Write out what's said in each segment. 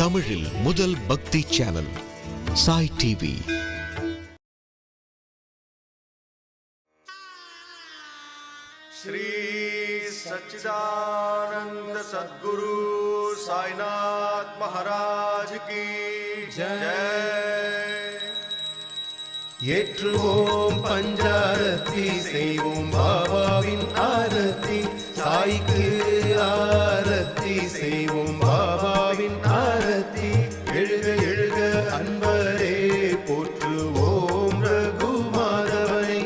தமிழில் முதல் பக்தி சேனல் சாய் டிவி. श्री सच्चिदानंद सद्गुरु साईनाथ महाराज की जय. ஏற்றுவோம் பஞ்சாரத்தி, செய்வோம் பாபாவின் ஆரத்தி, சாய்க்கு ஆரத்தி, செய்வோம் பாபாவின் ஆரத்தி. எழுக எழுக அன்பரே போற்றுவோம் ரகுமாதவனை,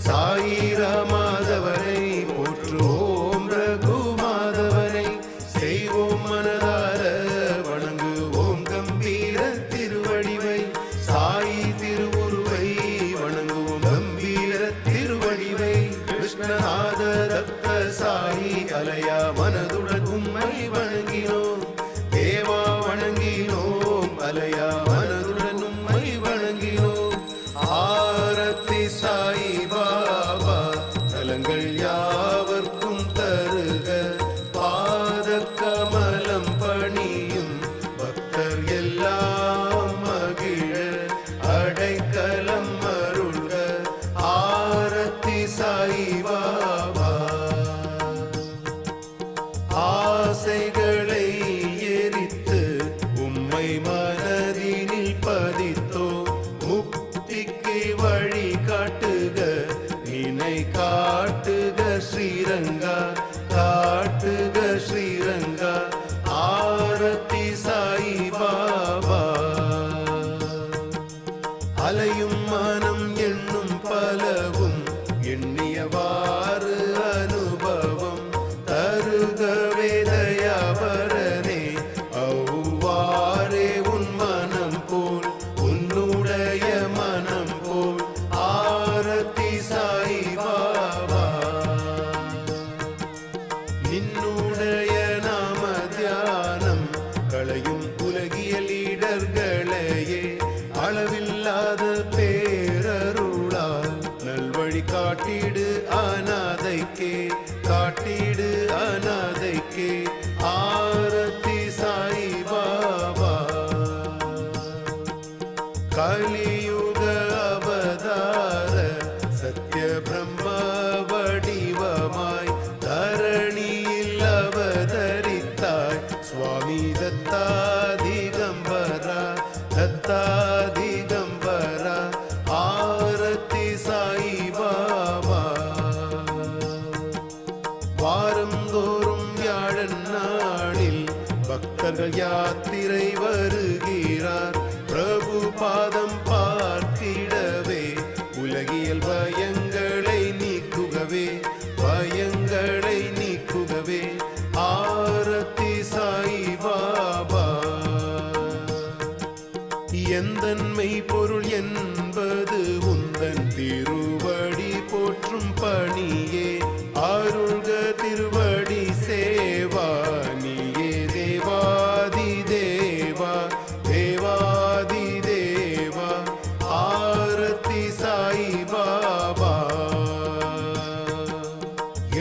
சாயிராமாதவனை போற்றுவோம் ரகுமாதவனை. செய்வோம் மனதார வணங்குவோம் கம்பீர திருவடிவை, சாயி திருவுருவை வணங்குவோம் கம்பீர திருவடிவை. கிருஷ்ணநாத ரத்த சாயி அலையா மனதுடன் உம்மை வணங்கினோம், தேவா வணங்கினோம், அலையா மனதுடன் உம்மை வணங்கினோம். ஆரத்தி சாயி பாபா, நலங்கள் யாவர்க்கும் தருக, பாத கமலம் பணியும் பக்தர் எல்லாம் மகிழ, அடைக்கலம் அருள்க. ஆரத்தி சாயி பாபா. ஆசைகளை எரித்து உம்மை மனதினில் பதித்தோ, முக்திக்கு வழி காட்டுக, நினை காட்டுக ஸ்ரீரங்கா, காட்டுக ஸ்ரீரங்கா. ஆரத்தி சாயி பாபா. அலையும் மனம் எண்ணும் பலவும் எண்ணியவாறு அனுபவம் தருகவே தயாபரனே. அவ்வாறே உன் மனம் போல், உன்னுடைய மனம் போல். ஆரத்தி சாயி பாபா. நின்னுடைய நாம தியானம் களையும் உலகியல் இடர்களையே, அளவில்லாத பேரருளால் நல்வழி காட்டிடு அநாதைக்கே, காட்டிடு அநாதைக்கே. ஆரத்தி சாயி பாபா. கலியுக அவதார சத்ய பிரம்ம வடிவமாய் தரணியில் அவதரித்தாய், சுவாமி தத்தாதிகம்பரா, தத்தாதிகம்பரா. ஆரத்தி சாயி பாபா. வாரந்தோறும் வியாழன் நாளில் பக்தர்கள் யாத்திரை வருகிறார், பிரபு பாதம் பார்த்திடவே, உலகியல் பயங்களை நீக்குகவே, பயங்களை நீக்குகவே. ஆரத்தி சாயி பாபா. எந்தன்மை பொருள் என்பது உந்தன் திருவடி போற்றும் பணியே, அருள்க திருவடி சேவா. நீயே தேவாதி தேவா, தேவாதி தேவா. ஆரத்தி சாயி பாபா.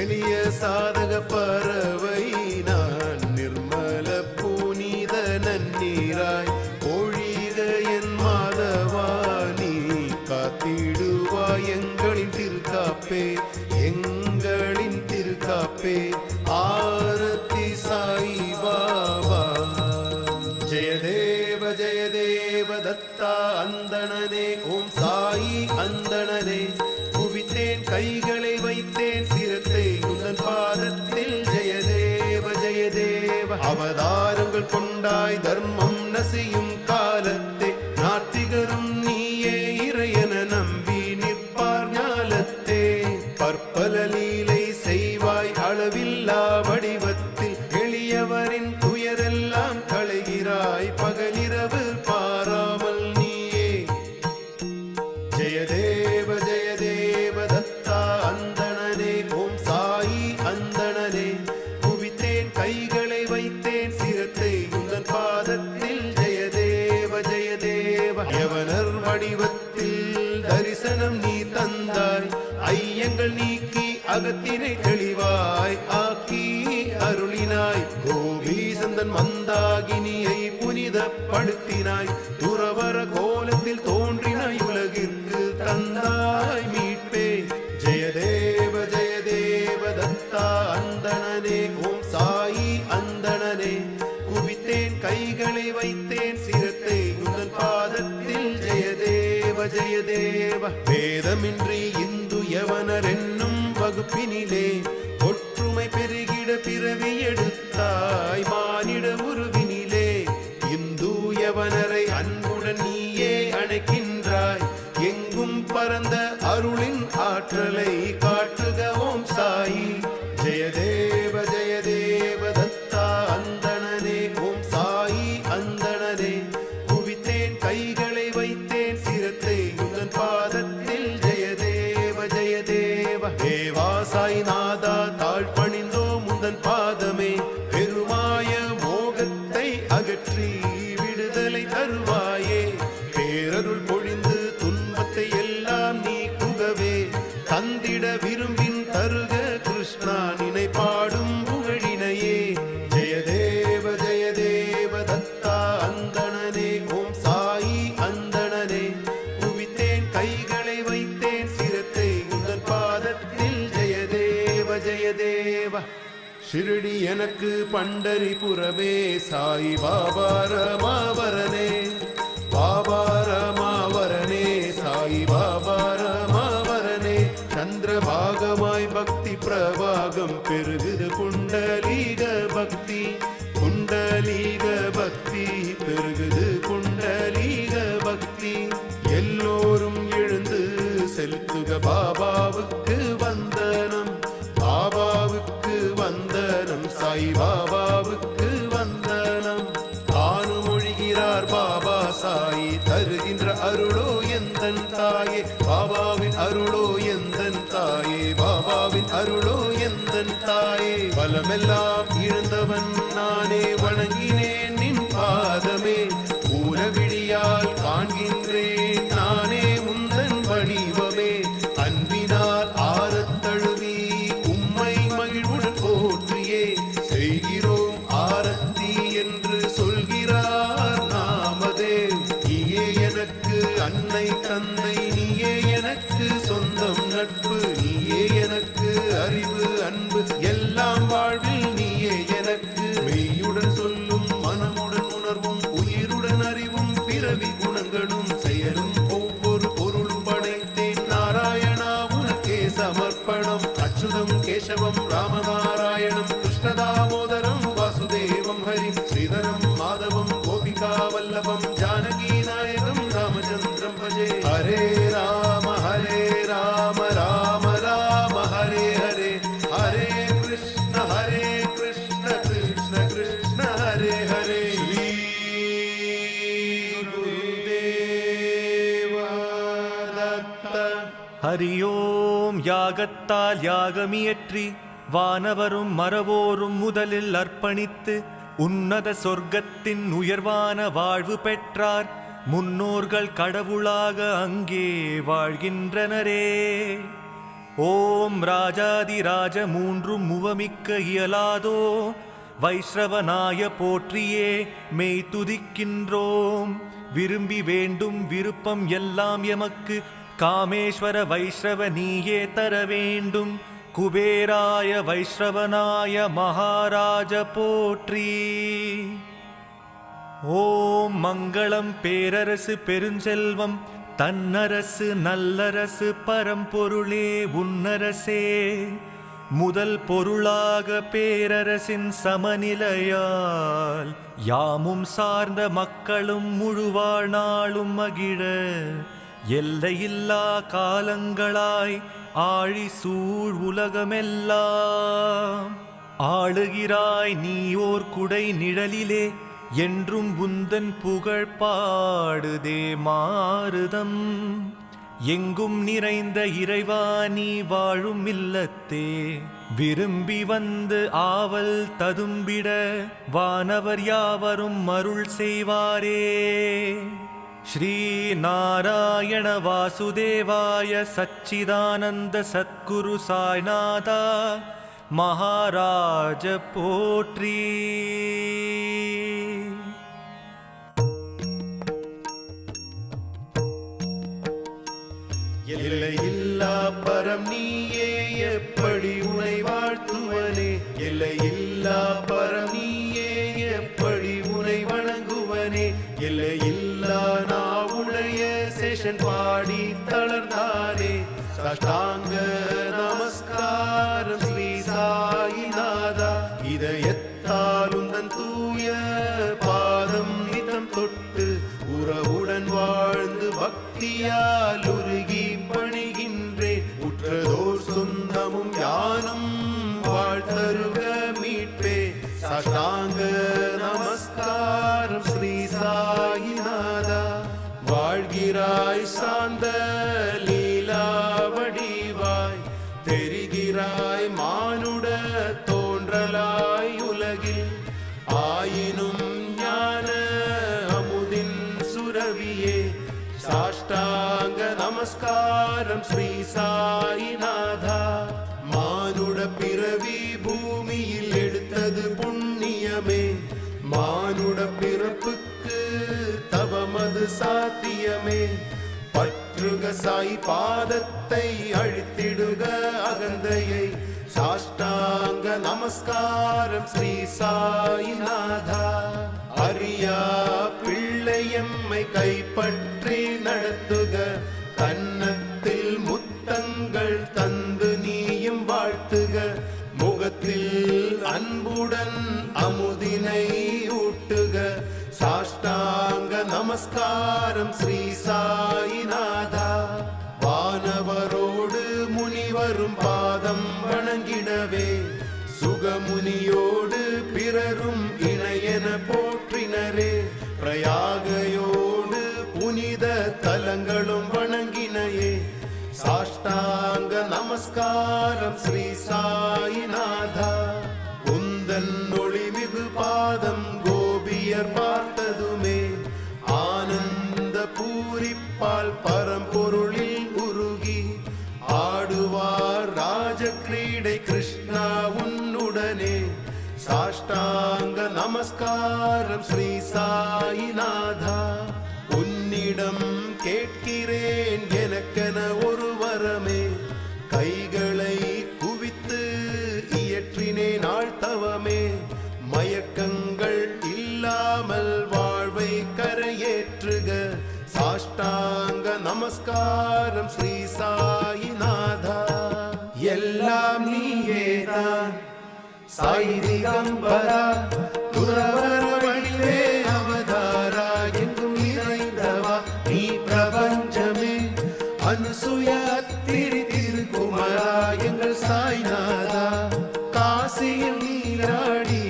எளிய சாதக பறவை நான், நிர்மல புனித நன்னீராய் பொழிக என் மாதவா. நீ காத்திடுவாய் எங்களின் திருக்காப்பே, எங்களின் திருக்காப்பே. ஆரத்தி சாயி பாபா. ஜெயதேவ ஜெயதேவ தத்தா அந்தணனே, ஓம் சாயி அந்தணனே. குவித்தேன் கைகளை வைத்தேன் சிரத்தை உந்தன் பாதத்தில், ஜெயதேவ ஜெயதேவ. அவதாரங்கள் கொண்டாய் தர்மம் நசியும் காலத்தே, நாத்திகரும் நீயே இறையன நம்பி நிற்பார் ஞாலத்தே. பற்பல லீலை செய்வாய் அளவில்லா வடிவத்தில், எளியவரின் துயரெல்லாம் களைகிறாய் பகலிரவு பாராமல் நீயே. ஜெயதேவ ஜெயதேவ தத்தா அந்தணனே, ஓம் சாயி அந்தணனே. குவித்தேன் கைகளை வைத்தேன் சிரத்தை உந்தன் பாதத்தில், ஜெயதேவ ஜெயதேவ. யவனர் வடிவத்தில் தரிசனம் நீ தந்தாய், ஐயங்கள் நீக்கி அகத்தினை தெளிவாய் ஆக்கி தோன்றினாய், துறவர கோலத்தில் தோன்றினாய், உலகிற்கு தந்தாய் மீட்பே. ஜெயதேவ ஜெயதேவ தத்தா அந்தணனே, ஓம் சாயி அந்தணனே, குவித்தேன் கைகளை வைத்தேன் சிரத்தை உந்தன் பாதத்தில். ஜெயதேவ ஜெயதேவ. வேதமின்றி இந்து யவனர் என்னும் வகுப்பினிலே ஒற்றுமை பெருகிட பிறவி எடுத்தாய் மானிட உருவினிலே. இந்து யவனரை அன்புடன் நீயே அணைக்கின்றாய், எங்கும் பரந்த அருளின் ஆற்றலை காட்டுக ஓம் சாயி. ஜெயதேவ ஜெயதேவ தத்தா அந்தணனே, ஓம் சாயி அந்தணனே, குவித்தேன் கைகளை வைத்தேன் சிரத்தை உந்தன் பாதத்தில். ஜெயதேவ ஜெயதேவ. தேவா சாய்நாதா தாழ்பணிந்தோ முந்தன் பாதமே, பெருமாய மோகத்தை அகற்றி விடுதலை தருவாயே. பேரருள் பொழிந்து துன்பத்தை எல்லாம் நீக்குகவே, தந்திட விரும்பின் தருக கிருஷ்ணா நினைப்பாடும் புகழினையே. ஜெயதேவ ஜெயதேவ தத்தா அந்தணனே, ஓம் சாயி அந்தணனே, குவித்தேன் கைகளை வைத்தேன் சிரத்தை உந்தன் பாதத்தில். ஜெயதேவ ஜெயதேவ. ஷிரடி எனக்கு பண்டரிபுரமே, சாய் பாபா ரமாவரனே, பாபா ரமாவரனே, சாய் பாபா ரமாவரனே. சந்திரபாகமாய் பக்தி பிரவாகம் பெருகுது புண்டலீக பக்தி, புண்டலீக பக்தி பெருகுது புண்டலீக பக்தி. எல்லோரும் எழுந்து செலுத்துக பாபாவுக்கு வந்தனம், பாபாவுக்கு வந்தனம், சாய் பாபாவுக்கு வந்தனம். தானும் ஒழிகிறார் பாபா சாயி, தருகின்ற அருளோ எந்தன் தாயே, பாபாவின் அருளோ எந்தன் தாயே, பாபாவின் அருளோ எந்தன் தாயே. பலமெல்லாம் இழந்தவன் நானே, வணங்கினேன் நின் பாதமே, ஊரவிழியால் காண்கின்றேன் நானே உந்தன் வடிவமே. அன்பினால் ஆரத் தழுவி உம்மை மகிழ்வுடன் போற்றியே, செய்கிறோம் ஆரத்தி என்று சொல்கிறார் நாமதேவ். நீயே எனக்கு அன்னை தந்தை, நீயே எனக்கு சொந்தம் நட்பு, நீயே எனக்கு அறிவு அன்பு, எல்லாம் வாழ்வில் நீயே எனக்கு. மெய்யுடன் சொல்லும் மனமுடன் உணர்வும் உயிருடன் அறிவும் பிறவி குணங்களும் செயலும் ஒவ்வொரு பொருளும் படைத்தேன் நாராயணா உனக்கே சமர்ப்பணம். அச்சுதம் கேசவம் ராமநாராயணம், கிருஷ்ணதாமோதரம் வாசுதேவம் ஹரிம், ஸ்ரீதரம் மாதவம் கோபிகா வல்லபம், ஜானகி நாயகம் ராமச்சந்திரம் பஜே. ஹரே ராம ராம ராம ஹரே ஹரே, ஹரே கிருஷ்ண கிருஷ்ண கிருஷ்ண ஹரே ஹரே. ஸ்ரீ குருதேவ தத்த. ஹரியோம். யாகத்தால் யாகமியற்றி வானவரும் மரவோரும் முதலில் அர்ப்பணித்து உன்னத சொர்க்கத்தின் உயர்வான வாழ்வு பெற்றார். முன்னோர்கள் கடவுளாக அங்கே வாழ்கின்றனரே. ஓம் ராஜாதிராஜ மூன்றும் முவமிக்க இயலாதோ வைஷ்ரவனாய போற்றியே மெய் துதிக்கின்றோம். விரும்பி வேண்டும் விருப்பம் எல்லாம் எமக்கு காமேஸ்வர வைஷ்ரவ நீயே தர வேண்டும். குபேராய வைஷ்ரவனாய மகாராஜ போற்றி. ஓம் மங்களம். பேரரசு பெருஞ்செல்வம் தன்னரசு நல்லரசு பரம்பொருளே உன்னரசே. முதல் பொருளாக பேரரசின் சமநிலையால் யாமும் சார்ந்த மக்களும் முழுவாழ் நாளும் மகிழ எல்லையில்லா காலங்களாய் ஆழி சூழ் உலகமெல்லாம் ஆளுகிறாய் நீயோர் குடை நிழலிலே. என்றும் உந்தன் புகழ் பாடுதே மாருதம். எங்கும் நிறைந்த இறைவா நீ வாழும் இல்லத்தே விரும்பி வந்து ஆவல் ததும்பிட வானவர் யாவரும் அருள் செய்வாரே. ஸ்ரீ நாராயண வாசுதேவாய சச்சிதானந்த சத்குரு சாய்நாதா மகாராஜ போற்றி. எல்லையில்லா பரம் நீயே எப்படி உனை வாழ்த்துவனே எல்லையில்லா பரம் நீயே எப்படி உனை வணங்குவனே எல்லையில்லா நாவுடைய சேஷன் பாடி தளர்ந்தானே சாஷ்டாங்க நமஸ்காரம் ஸ்ரீ சாயிநாதா இதயத்தால் உந்தன் தூய பாதம் நிதம் தொட்டு உறவுடன் வாழ்ந்து பக்தியால் உருகி பணிகின்றேன் உற்றதோர் சொந்தமும் யானும் வாழ்த்தருக மீட்பே சாஷ்டாங்க நமஸ்காரம் ஸ்ரீ சாயிநாதா வாழ்கிறாய் சாந்த லீலா வடிவாய் தெரிகிறாய் மானுட தோன்றலாய் உலகில் ஆயினும் ஞான அமுதின் சுரவியே சாஷ்டாங்க நமஸ்காரம் ஸ்ரீ சாயிநாதா மானுட பிறவி பூமியில் எடுத்தது புண்ணியமே மானுட பிறப்புக்கு தவமது சாத்தியமே பற்றுக சாய் பாதத்தை அழித்திடுக அகந்தையை சாஷ்டாங்க நமஸ்காரம் ஸ்ரீ சாயிநாதா அரியா பிள்ளையம்மை கைப்பற்றி நடத்துக கன்னத்தில் முத்தங்கள் தந்து நீயும் வாழ்த்துக முகத்தில் அன்புடன் அமுதினை ஊட்டுக சாஷ்டாங்க நமஸ்காரம் ஸ்ரீ சாயிநாதா வானவரோடு முனிவரும் பாதம் வணங்கிடவே சுகமுனியோடு பிறரும் இணையென போற்றினரே பிரயாகையோடு புனித தலங்களும் வணங்கினையே சாஷ்டாங்க நமஸ்காரம் ஸ்ரீ சாயிநாதா உந்தன் ஒளிமிகு பாதம் கோபியர் பார்த்ததுமே ஆனந்த பூரிப்பால் பரம்பொருளில் உருகி ஆடுவார் ராஜ கிரீடை கிருஷ்ணா உன்னுடனே சாஷ்டாங்க நமஸ்காரம் ஸ்ரீ சாயிநாதா உன்னிடம் கேட்கிறேன் எனக்கென ஒரு வரமே கைகளை குவித்து இயற்றினேன் ஆழ்த்தவமே மயக்கங்கள் இல்லாமல் வாழ்வை கரையேற்றுக சாஷ்டாங்க நமஸ்காரம் ஸ்ரீ சாயிநாதா எல்லாம் நீயேதான் சாய் திகம்பரா துறவர வடிவே அவதாரா எங்கும் நிறைந்தவா நீ பிரபஞ்சமே அனுசுய அத்திரி திருக்குமரா எங்கள் சாய்நாதா காசியில் நீராடி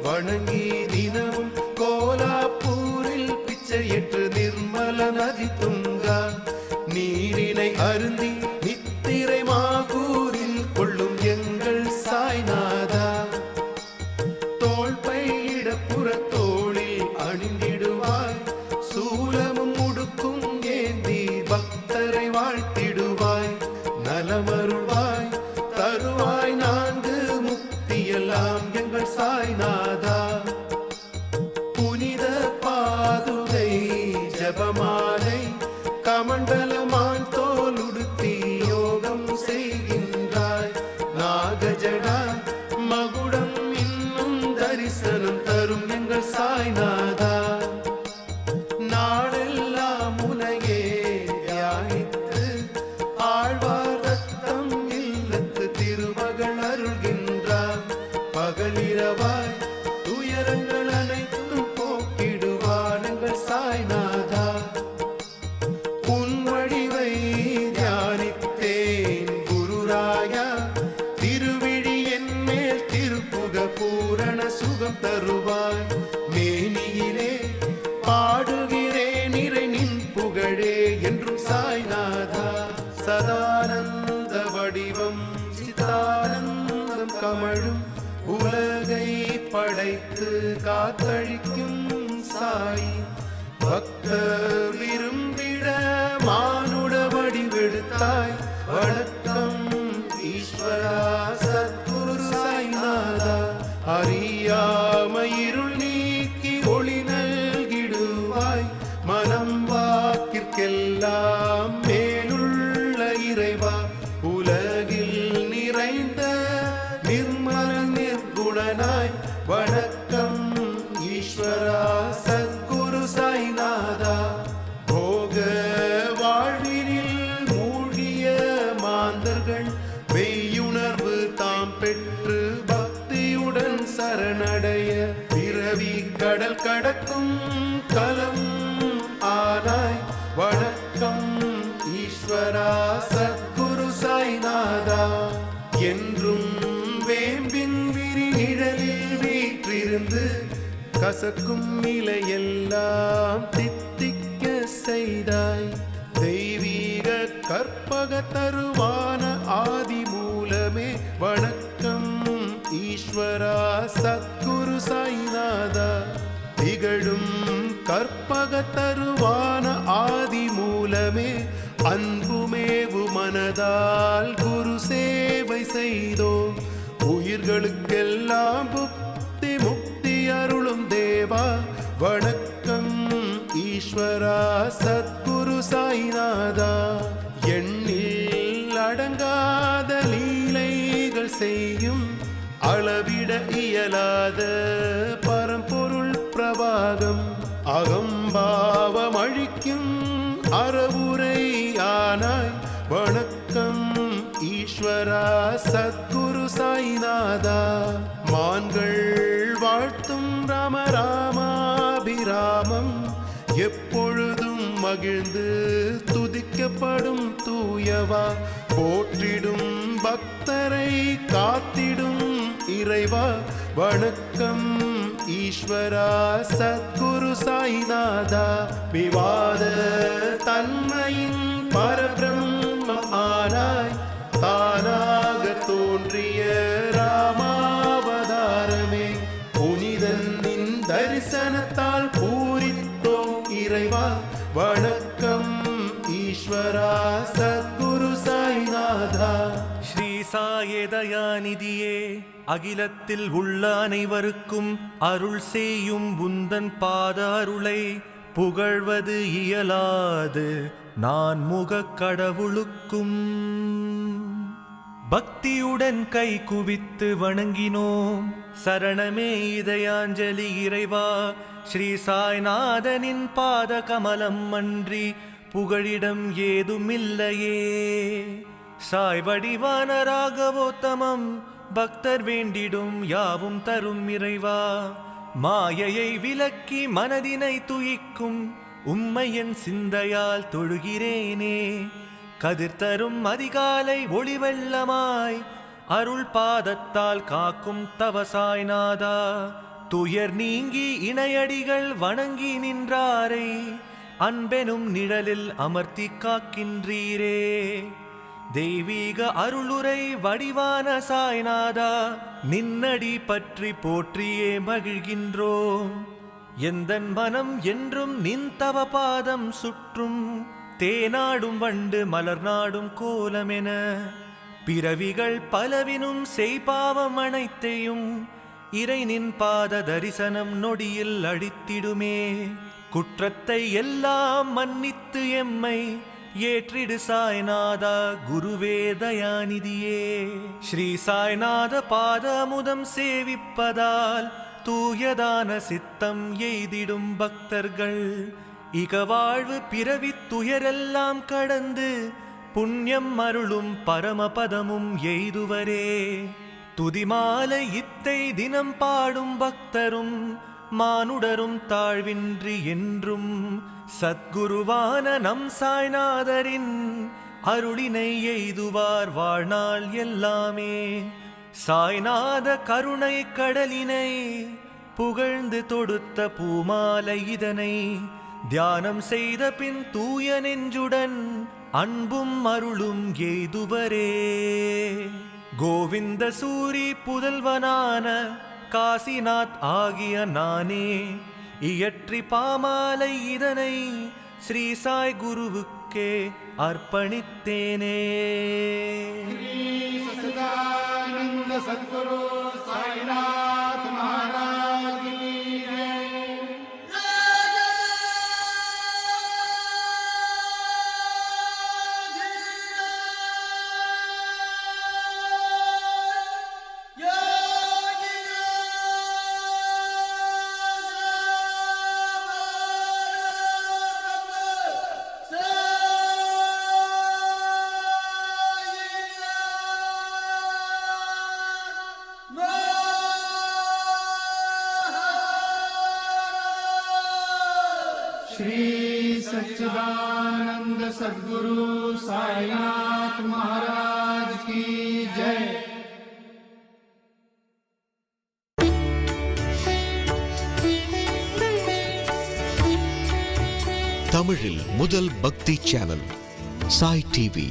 வணங்கி தினமும் கோலாப்பூரில் பிச்சையற்று நிர்மல நதி துங்கா நீரினை அருந்தி நித்திரை மாகூரில் கொள்ளும் எங்கள் சாய்நாதா தோள் பையிடப்புற தோளில் அணிந்திடுவாய் சூலமும் முடுக்கும் ஏந்தி பக்தரை வாழ்த்திடுவாய் நலமருள்வாய் தருவாய் நான்கு முக்தியெல்லாம் எங்கள் சாய்நாதா புனித பாதுகை ஜபமாலை கமண்டலமான் தோல் உடுத்தி யோகம் செய்கின்றாய் நாகஜடா மகுடம் இன்னும் தரிசனம் தரும் எங்கள் சாய்நாதா நாடெல்லாம் உனையே தியானித்து ஆழ்வார் ரத்தம் இல்லத்து திருமகள் அருள்கின்றார் பகலிரவாய் துயரங்கள் அனைத்தும் போக்கிடுவான் எங்கள் சாய்நாதா உன் வடிவை தியானித்தேன் குருராயா திருவிழி என் மேல் திருப்புக பூரண சுகம் தருவாய் மேனியிலே பாடுகிறேன் இறை நின் புகழே என்றும் சாய்நாதா சதானந்த வடிவம் சிதானந்தம் கமழும் உலகை படைத்து காத்தழிக்கும் சாய் பக்தர் விரும்பிட மானுட வடிவெடுத்தாய் வணக்கம் ஈஸ்வரா சத்குரு சாய்நாதா அறியாமை இருள் நீக்கி ஒளி நல்கிடுவாய் மனம் வாக்கிற்கெல்லாம் மேலுள்ள நிர்மல நிர்குணனாய் வணக்கம் ஈஸ்வரா சத்குரு சாய்நாதா. போக வாழ்வினில் மூழ்கிய மாந்தர்கள் மெய்யுணர்வு தாம் பெற்று பக்தியுடன் சரணடைய பிறவி கடல் கடக்கும் கலம் ஆனாய் வணக்கம் ஈஸ்வரா சத்குரு சாய்நாதா. என்றும் வேம்பின் விரி நிழலில் வீற்றிருந்து கசக்கும் நிலையெல்லாம் தித்திக்க செய்தாய். தெய்வீக கற்பக தருவான ஆதி மூலமே வணக்கம் ஈஸ்வரா சத்குரு சாய்நாதா. திகழும் கற்பக தருவான ஆதி மூலமே அன்புமேவு மனதால் குரு சேவை செய்தோம். உயிர்களுக்கெல்லாம் புக்தி முக்தி அருளும் தேவா வணக்கம் ஈஸ்வரா சத்குரு சாய்நாதா. எண்ணில் அடங்காத லீலைகள் செய்யும் அளவிட இயலாத பரம்பொருள் பிரபாகம் அகம்பாவம் அழிக்கும் அறவுரை ஆனாய் வணக்கம் ஈஸ்வரா சத்குரு சாய்நாதா. மான்கள் வாழ்த்தும் ராம ராமாபிராமம் எப்பொழுதும் மகிழ்ந்து துதிக்கப்படும் தூயவா. போற்றிடும் பக்தரை காத்திடும் இறைவா வணக்கம் ஈஸ்வரா சத்குரு சாய்நாதா. விவாத தன்மையின் பரபிரம்ம ஆனாய் தானாக தோன்றிய ராமாவதாரமே புனிதனின் தரிசனத்தால் பூரித்தோம் இறைவா வணக்கம் ஈஸ்வரா சத்குரு சாய்நாதா. ஸ்ரீ சாயே தயாநிதியே, அகிலத்தில் உள்ள அனைவருக்கும் அருள் செய்யும் உந்தன் பாத அருளை புகழ்வது இயலாது நான் முகக் கடவுளுக்கும். பக்தியுடன் கை குவித்து வணங்கினோம் சரணமே இதயாஞ்சலி இறைவா. ஸ்ரீ சாய்நாதனின் பாத கமலம் அன்றி புகழிடம் ஏதுமில்லையே. சாய் வடிவான ராகவோத்தமம் பக்தர் வேண்டிடும் யாவும் தரும் இறைவா. மாயையை விலக்கி மனதினை துயிக்கும் உம்மையன் சிந்தையால் தொழுகிறேனே. கதிர் தரும் அதிகாலை ஒளிவெள்ளமாய் அருள் பாதத்தால் காக்கும் தவசாய்நாதா. துயர் நீங்கி இணையடிகள் வணங்கி நின்றாரை அன்பெனும் நிழலில் அமர்த்தி காக்கின்றீரே. தெய்வீக அருளுரை வடிவான சாய்நாதா, நின்னடி பற்றி போற்றியே மகிழ்கின்றோம். எந்தன் மனம் என்றும் நின் தவ பாதம் சுற்றும் தேனாடும் வண்டு மலர் நாடும் கோலமென பிறவிகள் பலவினும் செய்பாவம் அனைத்தையும் இறை நின் பாத தரிசனம் நொடியில் அழித்திடுமே. குற்றத்தை எல்லாம் மன்னித்து எம்மை ஏற்றிடு சாய்நாதா குருவே தயாநிதியே. ஸ்ரீ சாய்நாத பாத அமுதம் சேவிப்பதால் தூயதான சித்தம் எய்திடும் பக்தர்கள் இக வாழ்வு பிறவி துயரெல்லாம் கடந்து புண்ணியம் அருளும் பரமபதமும் எய்துவரே. துதிமாலை இத்தை தினம் பாடும் பக்தரும் மானுடரும் தாழ்வின்றி என்றும் சத்குருவான நம் சாய்நாதரின் அருளினை எய்துவார் வாழ்நாள் எல்லாமே. சாய்நாத கருணை கடலினை புகழ்ந்து தொடுத்த பூமாலை இதனை தியானம் செய்த பின் தூய நெஞ்சுடன் அன்பும் அருளும் எய்துவரே. கோவிந்த சூரி புதல்வனான காசிநாத் ஆகிய நானே இயற்றி பாமாலை இதனை ஸ்ரீ சாய் குருவுக்கே அர்ப்பணித்தேனே. सद्गुरु साईनाथ महाराज की जय। श्री सच्चिदानंद सद्गुरु साईनाथ महाराज की जय। தமிழில் முதல் பக்தி சேனல் சாய் டிவி.